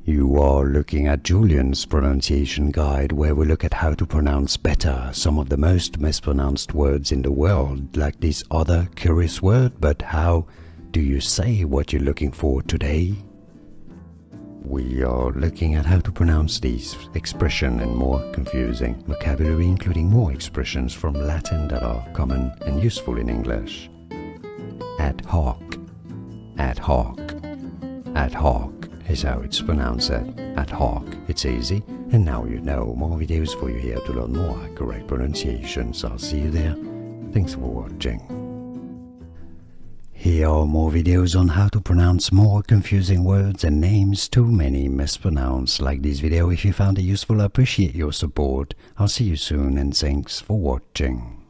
You are looking at Julian's pronunciation guide, where we look at how to pronounce better some of the most mispronounced words in the world, like this other curious word. But how do you say what you're looking for today? We are looking at how to pronounce these expressions and more confusing vocabulary, including more expressions from Latin that are common and useful in English. Ad hoc, ad hoc, ad hoc is how it's pronounced. Ad hoc. It's easy, and now you know. More videos for you here to learn more correct pronunciations. I'll see you there. Thanks for watching. Here are more videos on how to pronounce more confusing words and names too many mispronounced. Like this video if you found it useful. I appreciate your support. I'll see you soon, and thanks for watching.